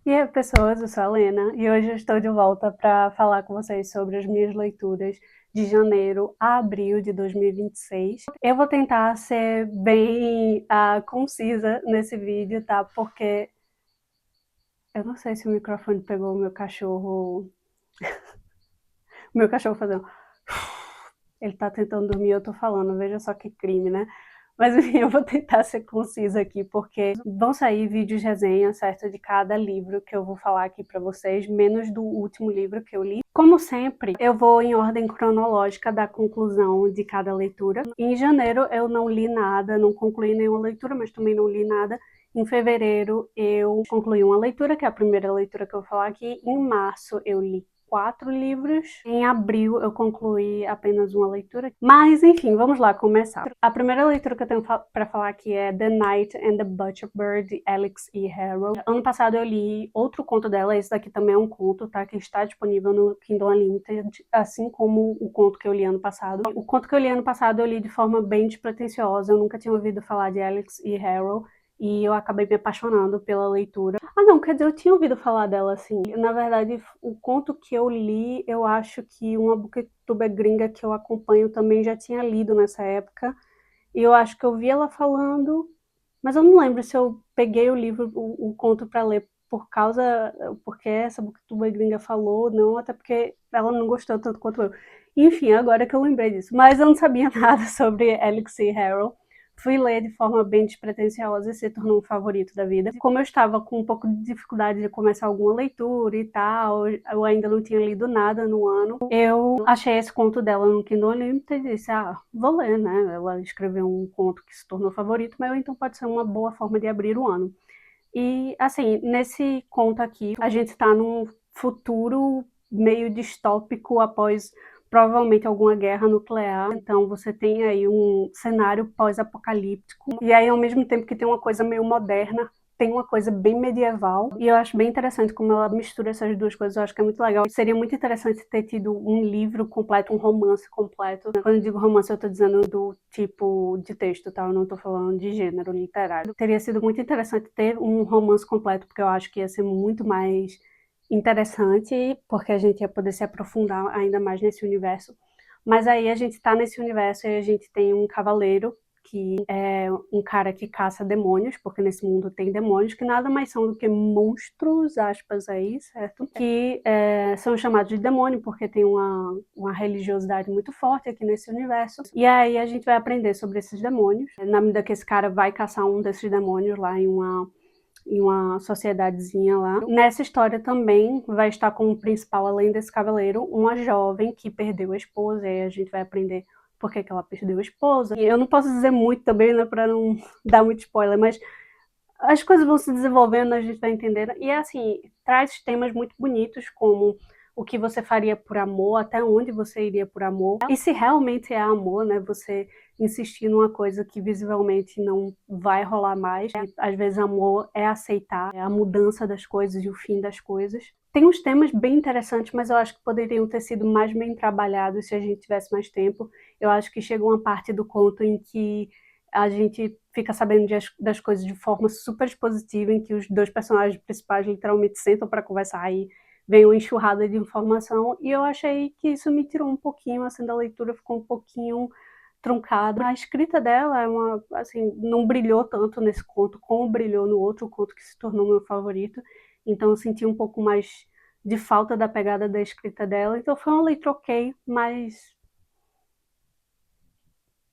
E aí, pessoas, eu sou a Lena e hoje eu estou de volta para falar com vocês sobre as minhas leituras de janeiro a abril de 2026. Eu vou tentar ser bem concisa nesse vídeo, tá? Porque eu não sei se o microfone pegou o meu cachorro. O meu cachorro fazendo. Ele tá tentando dormir e eu tô falando, veja só que crime, né? Mas enfim, eu vou tentar ser concisa aqui, porque vão sair vídeos resenha, certo, de cada livro que eu vou falar aqui para vocês, menos do último livro que eu li. Como sempre, eu vou em ordem cronológica da conclusão de cada leitura. Em janeiro eu não li nada, não concluí nenhuma leitura, mas também não li nada. Em fevereiro eu concluí uma leitura, que é a primeira leitura que eu vou falar aqui. Em março eu li 4 livros. Em abril eu concluí apenas uma leitura. Mas enfim, vamos lá começar. A primeira leitura que eu tenho para falar aqui é The Knight and the Butcherbird, de Alex E. Harrow. Ano passado eu li outro conto dela, esse daqui também é um conto, tá? Que está disponível no Kindle Unlimited, assim como o conto que eu li ano passado. O conto que eu li ano passado eu li de forma bem despretensiosa, eu nunca tinha ouvido falar de Alex E. Harrow. E eu acabei me apaixonando pela leitura. Ah não, quer dizer, eu tinha ouvido falar dela assim. Na verdade, o conto que eu li, eu acho que uma booktuber gringa que eu acompanho também já tinha lido nessa época. E eu acho que eu vi ela falando, mas eu não lembro se eu peguei o livro, o conto para ler porque essa booktuber gringa falou, não, até porque ela não gostou tanto quanto eu. Enfim, agora que eu lembrei disso. Mas eu não sabia nada sobre Alex E. Harrow. Fui ler de forma bem despretensiosa e se tornou um favorito da vida. Como eu estava com um pouco de dificuldade de começar alguma leitura e tal, eu ainda não tinha lido nada no ano, eu achei esse conto dela no Kindle Unlimited e disse, vou ler, né? Ela escreveu um conto que se tornou favorito, mas então pode ser uma boa forma de abrir o ano. E, assim, nesse conto aqui, a gente está num futuro meio distópico após provavelmente alguma guerra nuclear. Então você tem aí um cenário pós-apocalíptico. E aí, ao mesmo tempo que tem uma coisa meio moderna, tem uma coisa bem medieval. E eu acho bem interessante como ela mistura essas duas coisas. Eu acho que é muito legal. Seria muito interessante ter tido um livro completo, um romance completo. Quando eu digo romance, eu tô dizendo do tipo de texto, tá? Eu não tô falando de gênero literário. Teria sido muito interessante ter um romance completo, porque eu acho que ia ser muito mais interessante, porque a gente ia poder se aprofundar ainda mais nesse universo. Mas aí a gente tá nesse universo e a gente tem um cavaleiro, que é um cara que caça demônios, porque nesse mundo tem demônios, que nada mais são do que monstros, aspas aí, certo? Que são chamados de demônio, porque tem uma religiosidade muito forte aqui nesse universo. E aí a gente vai aprender sobre esses demônios, na medida que esse cara vai caçar um desses demônios lá em uma sociedadezinha lá. Nessa história também vai estar como principal, além desse cavaleiro, uma jovem que perdeu a esposa, e aí a gente vai aprender por que ela perdeu a esposa. E eu não posso dizer muito também, né, para não dar muito spoiler, mas as coisas vão se desenvolvendo, a gente vai entendendo. E assim, traz temas muito bonitos, como o que você faria por amor, até onde você iria por amor. E se realmente é amor, né? Você insistir numa coisa que visivelmente não vai rolar mais. E, às vezes amor é aceitar a mudança das coisas e o fim das coisas. Tem uns temas bem interessantes, mas eu acho que poderiam ter sido mais bem trabalhados se a gente tivesse mais tempo. Eu acho que chega uma parte do conto em que a gente fica sabendo das coisas de forma super expositiva, em que os dois personagens principais literalmente sentam para conversar e vem uma enxurrada de informação, e eu achei que isso me tirou um pouquinho, assim, da leitura, ficou um pouquinho truncada. A escrita dela assim, não brilhou tanto nesse conto como brilhou no outro conto que se tornou meu favorito, então eu senti um pouco mais de falta da pegada da escrita dela, então foi uma leitura ok, mas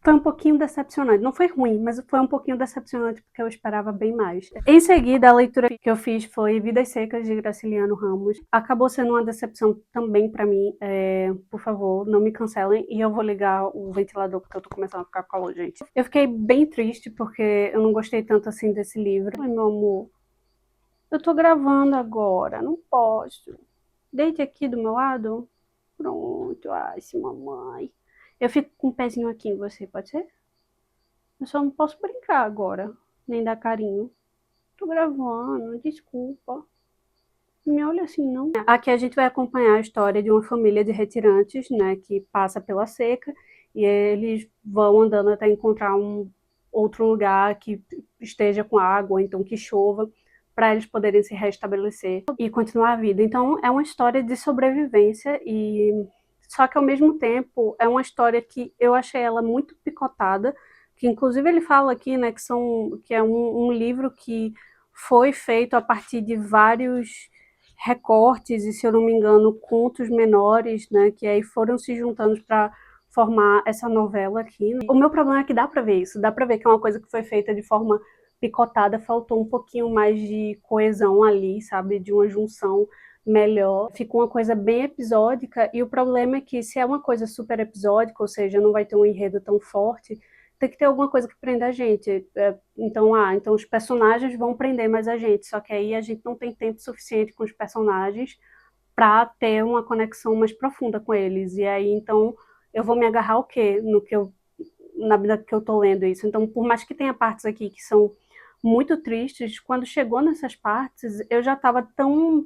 foi um pouquinho decepcionante. Não foi ruim, mas foi um pouquinho decepcionante porque eu esperava bem mais. Em seguida, a leitura que eu fiz foi Vidas Secas, de Graciliano Ramos. Acabou sendo uma decepção também pra mim. Por favor, não me cancelem. E eu vou ligar o ventilador porque eu tô começando a ficar com calor, gente. Eu fiquei bem triste porque eu não gostei tanto assim desse livro. Ai, meu amor, eu tô gravando agora, não posso. Deite aqui do meu lado. Pronto, ai, sim, mamãe. Eu fico com um pezinho aqui em você, pode ser? Eu só não posso brincar agora, nem dar carinho. Tô gravando, desculpa. Não me olha assim, não. Aqui a gente vai acompanhar a história de uma família de retirantes, né, que passa pela seca e eles vão andando até encontrar um outro lugar que esteja com água, ou então que chova, para eles poderem se restabelecer e continuar a vida. Então é uma história de sobrevivência, e só que ao mesmo tempo é uma história que eu achei ela muito picotada, que inclusive ele fala aqui, né, que é um livro que foi feito a partir de vários recortes e, se eu não me engano, contos menores, né, que aí foram se juntando para formar essa novela aqui. O meu problema é que dá para ver isso, dá para ver que é uma coisa que foi feita de forma picotada, faltou um pouquinho mais de coesão ali, sabe, de uma junção melhor. Ficou uma coisa bem episódica, e o problema é que se é uma coisa super episódica, ou seja, não vai ter um enredo tão forte, tem que ter alguma coisa que prenda a gente. Então os personagens vão prender mais a gente, só que aí a gente não tem tempo suficiente com os personagens para ter uma conexão mais profunda com eles. E aí, então, eu vou me agarrar ao quê? Na vida que eu tô lendo isso. Então, por mais que tenha partes aqui que são muito tristes, quando chegou nessas partes, eu já estava tão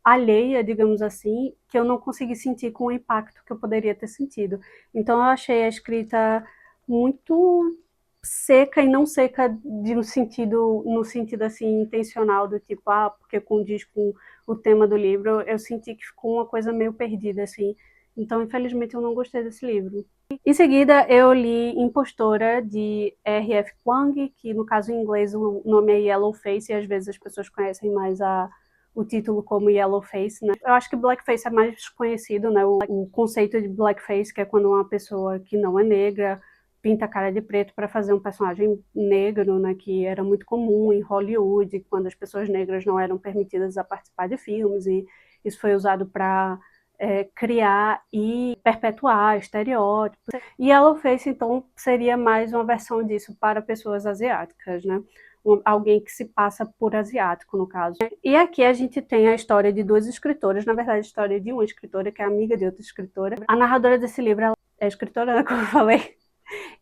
alheia, digamos assim, que eu não consegui sentir com o impacto que eu poderia ter sentido. Então eu achei a escrita muito seca, e não seca no sentido assim intencional, do tipo, porque condiz com o tema do livro. Eu senti que ficou uma coisa meio perdida, assim. Então, infelizmente, eu não gostei desse livro. Em seguida, eu li Impostora, de R.F. Kuang, que no caso em inglês o nome é Yellowface, e às vezes as pessoas conhecem mais o título como Yellowface, né? Eu acho que Blackface é mais conhecido, né? O conceito de Blackface, que é quando uma pessoa que não é negra pinta a cara de preto para fazer um personagem negro, né? Que era muito comum em Hollywood, quando as pessoas negras não eram permitidas a participar de filmes, e isso foi usado para criar e perpetuar estereótipos. E Yellowface, então, seria mais uma versão disso para pessoas asiáticas, né? Alguém que se passa por asiático, no caso. E aqui a gente tem a história de duas escritoras, na verdade a história de uma escritora que é amiga de outra escritora. A narradora desse livro, ela é escritora, né, como eu falei,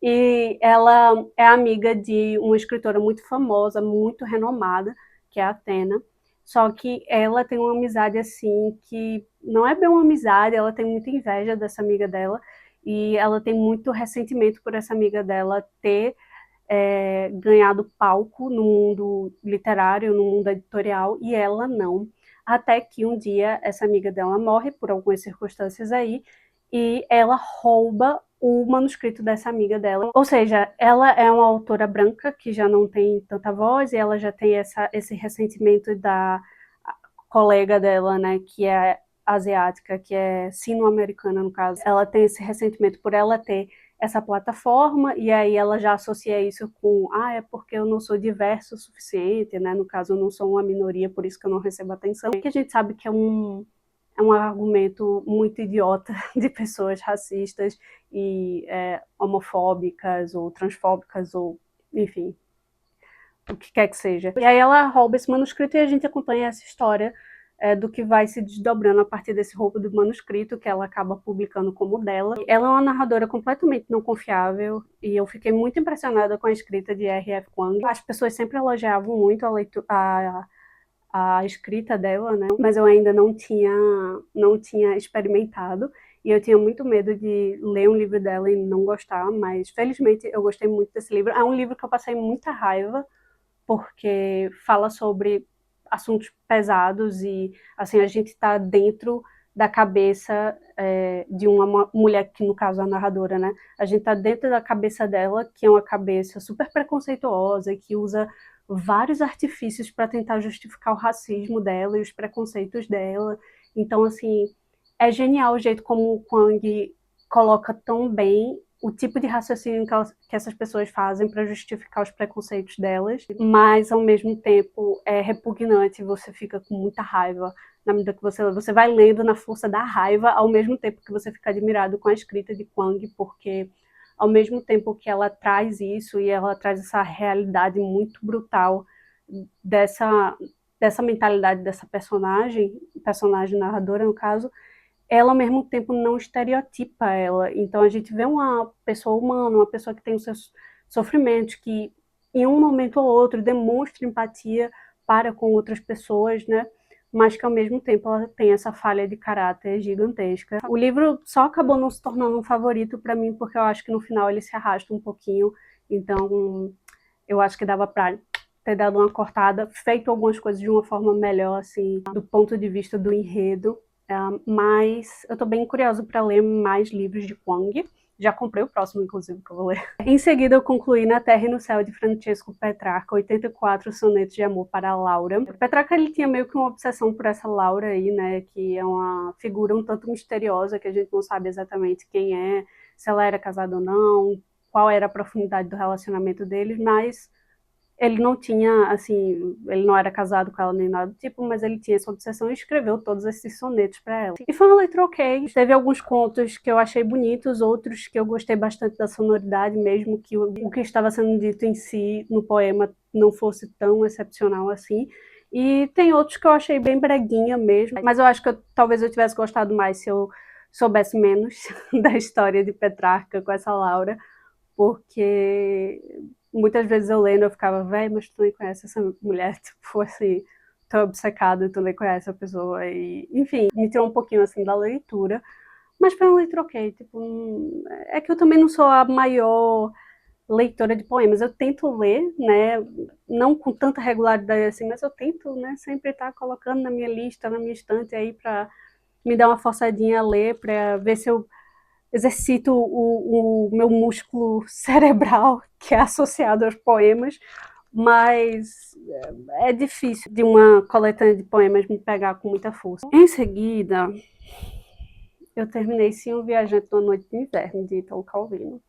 e ela é amiga de uma escritora muito famosa, muito renomada, que é a Athena. Só que ela tem uma amizade assim que não é bem uma amizade, ela tem muita inveja dessa amiga dela, e ela tem muito ressentimento por essa amiga dela ter ganhado palco no mundo literário, no mundo editorial, e ela não. Até que um dia essa amiga dela morre por algumas circunstâncias aí, e ela rouba o manuscrito dessa amiga dela. Ou seja, ela é uma autora branca que já não tem tanta voz, e ela já tem esse ressentimento da colega dela, né, que é asiática, que é sino-americana no caso. Ela tem esse ressentimento por ela ter essa plataforma, e aí ela já associa isso com, é porque eu não sou diverso o suficiente, né? No caso, eu não sou uma minoria, por isso que eu não recebo atenção. Que a gente sabe que é um argumento muito idiota de pessoas racistas e homofóbicas ou transfóbicas, ou enfim, o que quer que seja. E aí ela rouba esse manuscrito, e a gente acompanha essa história do que vai se desdobrando a partir desse roubo do manuscrito, que ela acaba publicando como dela. Ela é uma narradora completamente não confiável, e eu fiquei muito impressionada com a escrita de R.F. Kuang. As pessoas sempre elogiavam muito a escrita dela, né? Mas eu ainda não tinha experimentado, e eu tinha muito medo de ler um livro dela e não gostar, mas felizmente eu gostei muito desse livro. É um livro que eu passei muita raiva, porque fala sobre assuntos pesados, e assim a gente está dentro da cabeça de uma mulher, que no caso é a narradora, né? A gente está dentro da cabeça dela, que é uma cabeça super preconceituosa, que usa vários artifícios para tentar justificar o racismo dela e os preconceitos dela. Então, assim, é genial o jeito como o Kuang coloca tão bem o tipo de raciocínio que essas pessoas fazem para justificar os preconceitos delas, mas ao mesmo tempo é repugnante, você fica com muita raiva na medida que você vai lendo na força da raiva, ao mesmo tempo que você fica admirado com a escrita de Kuang, porque ao mesmo tempo que ela traz isso, e ela traz essa realidade muito brutal dessa mentalidade dessa personagem narradora no caso, ela ao mesmo tempo não estereotipa ela. Então a gente vê uma pessoa humana, uma pessoa que tem os seus sofrimentos, que em um momento ou outro demonstra empatia para com outras pessoas, né? Mas que ao mesmo tempo ela tem essa falha de caráter gigantesca. O livro só acabou não se tornando um favorito para mim, porque eu acho que no final ele se arrasta um pouquinho, então eu acho que dava para ter dado uma cortada, feito algumas coisas de uma forma melhor, assim, do ponto de vista do enredo. Mas eu tô bem curiosa para ler mais livros de Kwong. Já comprei o próximo, inclusive, que eu vou ler. Em seguida, eu concluí Na Terra e no Céu, de Francesco Petrarca, 84 sonetos de amor para Laura. Petrarca, ele tinha meio que uma obsessão por essa Laura aí, né, que é uma figura um tanto misteriosa, que a gente não sabe exatamente quem é, se ela era casada ou não, qual era a profundidade do relacionamento deles, mas ele não tinha, assim, ele não era casado com ela nem nada do tipo, mas ele tinha essa obsessão e escreveu todos esses sonetos para ela. E foi uma leitura ok. Teve alguns contos que eu achei bonitos, outros que eu gostei bastante da sonoridade, mesmo que o que estava sendo dito em si no poema não fosse tão excepcional assim. E tem outros que eu achei bem breguinha mesmo, mas eu acho que talvez eu tivesse gostado mais se eu soubesse menos da história de Petrarca com essa Laura, porque muitas vezes eu lendo eu ficava, véi, mas tu nem conhece essa mulher, tipo assim, tô obcecada, tu nem conhece a pessoa, e enfim, me tirou um pouquinho assim da leitura, mas foi uma leitura ok, tipo, é que eu também não sou a maior leitora de poemas, eu tento ler, né, não com tanta regularidade assim, mas eu tento, né, sempre estar colocando na minha lista, na minha estante aí pra me dar uma forçadinha a ler, pra ver se eu exercito o meu músculo cerebral, que é associado aos poemas, mas é difícil de uma coletânea de poemas me pegar com muita força. Em seguida, eu terminei Sim, o Viajante de uma Noite de Inverno, de Italo Calvino.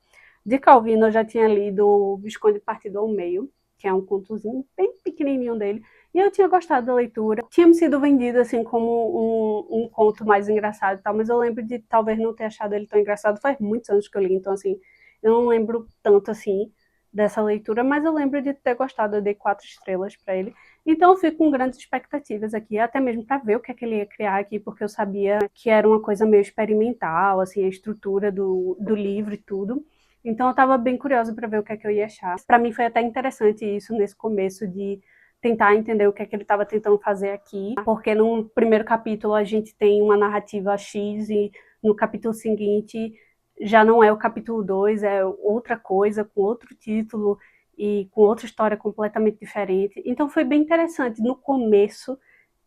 De Calvino, eu já tinha lido O Visconde Partido ao Meio, que é um contozinho bem pequenininho dele, e eu tinha gostado da leitura. Tinha me sido vendido assim como um conto mais engraçado e tal, mas eu lembro de talvez não ter achado ele tão engraçado. Faz muitos anos que eu li, então assim, eu não lembro tanto assim dessa leitura, mas eu lembro de ter gostado. Eu dei 4 estrelas para ele. Então eu fico com grandes expectativas aqui, até mesmo para ver o que é que ele ia criar aqui, porque eu sabia que era uma coisa meio experimental, assim, a estrutura do livro e tudo. Então eu estava bem curiosa para ver o que é que eu ia achar. Para mim foi até interessante isso nesse começo de tentar entender o que é que ele estava tentando fazer aqui, porque no primeiro capítulo a gente tem uma narrativa X e no capítulo seguinte já não é o capítulo 2, é outra coisa, com outro título e com outra história completamente diferente. Então foi bem interessante no começo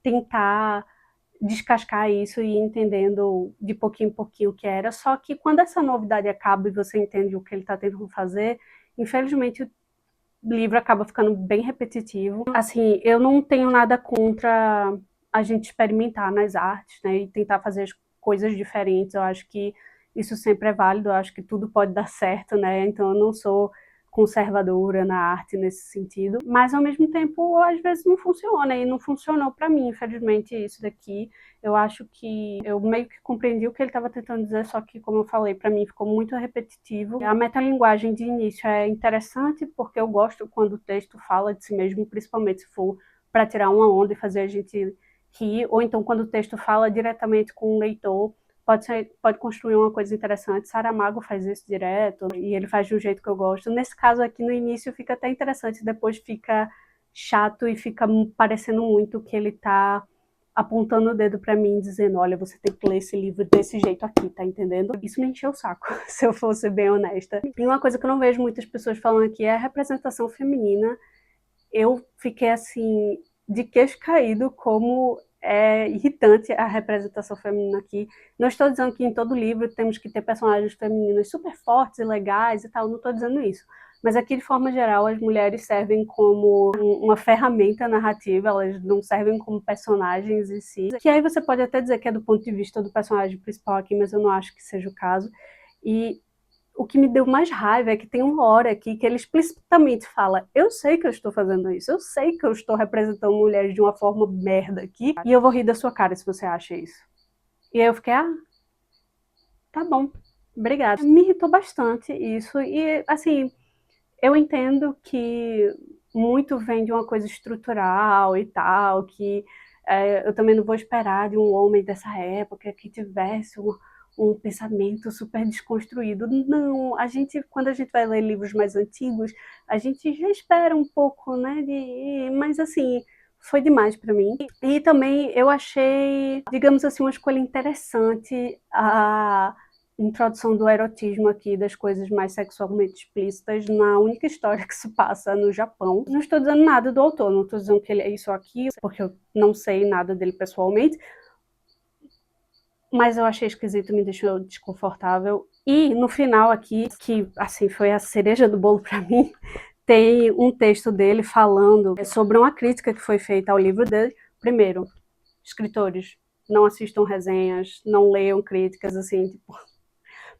tentar descascar isso e ir entendendo de pouquinho em pouquinho o que era, só que quando essa novidade acaba e você entende o que ele está tentando fazer, infelizmente o livro acaba ficando bem repetitivo. Assim, eu não tenho nada contra a gente experimentar nas artes, né, e tentar fazer as coisas diferentes. Eu acho que isso sempre é válido, eu acho que tudo pode dar certo, né, então eu não sou conservadora na arte nesse sentido, mas ao mesmo tempo às vezes não funciona, e não funcionou para mim, infelizmente, isso daqui. Eu acho que eu meio que compreendi o que ele estava tentando dizer, só que, como eu falei, para mim ficou muito repetitivo. A metalinguagem de início é interessante, porque eu gosto quando o texto fala de si mesmo, principalmente se for para tirar uma onda e fazer a gente rir, ou então quando o texto fala diretamente com o leitor, pode construir uma coisa interessante. Saramago faz isso direto, e ele faz de um jeito que eu gosto. Nesse caso aqui, no início, fica até interessante, depois fica chato e fica parecendo muito que ele tá apontando o dedo pra mim, dizendo, olha, você tem que ler esse livro desse jeito aqui, tá entendendo? Isso me encheu o saco, se eu fosse bem honesta. E uma coisa que eu não vejo muitas pessoas falando aqui é a representação feminina. Eu fiquei assim, de queixo caído, como é irritante a representação feminina aqui. Não estou dizendo que em todo livro temos que ter personagens femininas super fortes e legais e tal, não estou dizendo isso. Mas aqui, de forma geral, as mulheres servem como uma ferramenta narrativa, elas não servem como personagens em si. Que aí você pode até dizer que é do ponto de vista do personagem principal aqui, mas eu não acho que seja o caso. E o que me deu mais raiva é que tem uma hora aqui que ele explicitamente fala, eu sei que eu estou fazendo isso, eu sei que eu estou representando mulheres de uma forma merda aqui, e eu vou rir da sua cara se você acha isso. E aí eu fiquei, tá bom, obrigada. Me irritou bastante isso, e assim, eu entendo que muito vem de uma coisa estrutural e tal, que eu também não vou esperar de um homem dessa época que tivesse um pensamento super desconstruído. Não, quando a gente vai ler livros mais antigos, a gente já espera um pouco, né, mas assim, foi demais para mim. E também eu achei, digamos assim, uma escolha interessante introdução do erotismo aqui, das coisas mais sexualmente explícitas, na única história que se passa no Japão. Não estou dizendo nada do autor, não estou dizendo que ele é isso ou aquilo, porque eu não sei nada dele pessoalmente, mas eu achei esquisito, me deixou desconfortável. E no final aqui, que assim foi a cereja do bolo para mim, tem um texto dele falando sobre uma crítica que foi feita ao livro dele. Primeiro, escritores, não assistam resenhas, não leiam críticas, assim, tipo,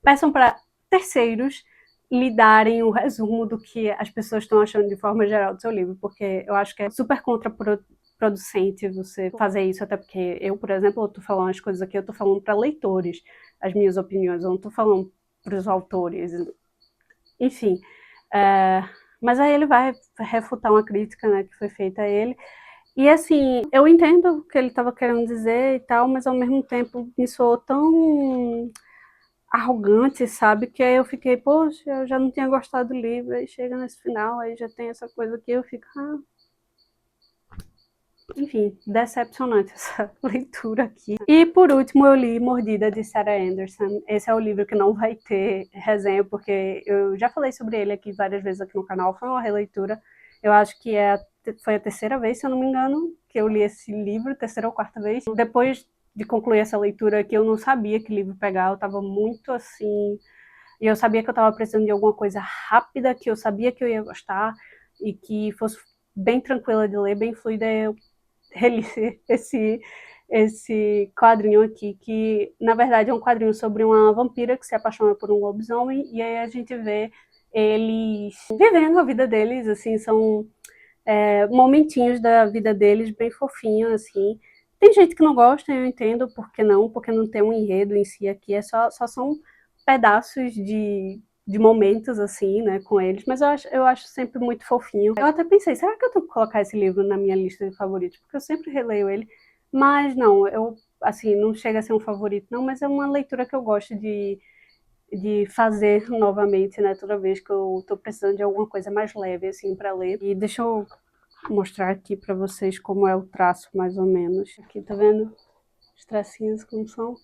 peçam para terceiros lhe darem o resumo do que as pessoas estão achando de forma geral do seu livro, porque eu acho que é super contraproducente você fazer isso, até porque eu, por exemplo, eu tô falando as coisas aqui, eu tô falando para leitores, as minhas opiniões, eu não tô falando para os autores, enfim. É, mas aí ele vai refutar uma crítica, né, que foi feita a ele, e assim, eu entendo o que ele estava querendo dizer e tal, mas ao mesmo tempo me soou tão arrogante, sabe? Que aí eu fiquei, poxa, eu já não tinha gostado do livro, aí chega nesse final, aí já tem essa coisa aqui, eu fico, enfim, decepcionante essa leitura aqui. E por último eu li Mordida, de Sarah Anderson. Esse é o livro que não vai ter resenha, porque eu já falei sobre ele aqui várias vezes aqui no canal, foi uma releitura. Eu acho que foi a terceira vez, se eu não me engano, que eu li esse livro, terceira ou quarta vez. Depois de concluir essa leitura aqui, eu não sabia que livro pegar, eu estava muito assim, e eu sabia que eu estava precisando de alguma coisa rápida, que eu sabia que eu ia gostar, e que fosse bem tranquila de ler, bem fluida. Eu reli esse quadrinho aqui, que na verdade é um quadrinho sobre uma vampira que se apaixona por um lobisomem, e aí a gente vê eles vivendo a vida deles, assim, são momentinhos da vida deles bem fofinhos, assim. Tem gente que não gosta, eu entendo, por que não? Porque não tem um enredo em si aqui, só são pedaços de momentos, assim, né, com eles, mas eu acho sempre muito fofinho. Eu até pensei, será que eu tenho que colocar esse livro na minha lista de favoritos? Porque eu sempre releio ele, mas não, assim, não chega a ser um favorito, não, mas é uma leitura que eu gosto de fazer novamente, né, toda vez que eu tô precisando de alguma coisa mais leve, assim, para ler. E deixa eu mostrar aqui para vocês como é o traço, mais ou menos. Aqui, tá vendo? Os tracinhos como são.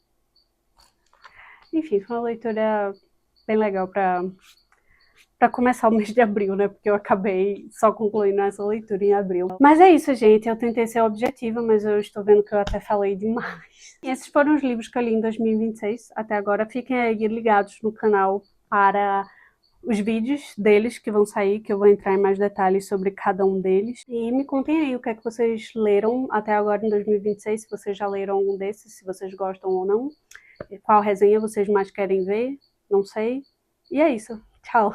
Enfim, foi uma leitura bem legal para começar o mês de abril, né? Porque eu acabei só concluindo essa leitura em abril. Mas é isso, gente. Eu tentei ser objetiva, mas eu estou vendo que eu até falei demais. E esses foram os livros que eu li em 2026 até agora. Fiquem aí ligados no canal para os vídeos deles que vão sair, que eu vou entrar em mais detalhes sobre cada um deles. E me contem aí o que é que vocês leram até agora em 2026, se vocês já leram algum desses, se vocês gostam ou não. Qual resenha vocês mais querem ver, não sei. E é isso. Tchau!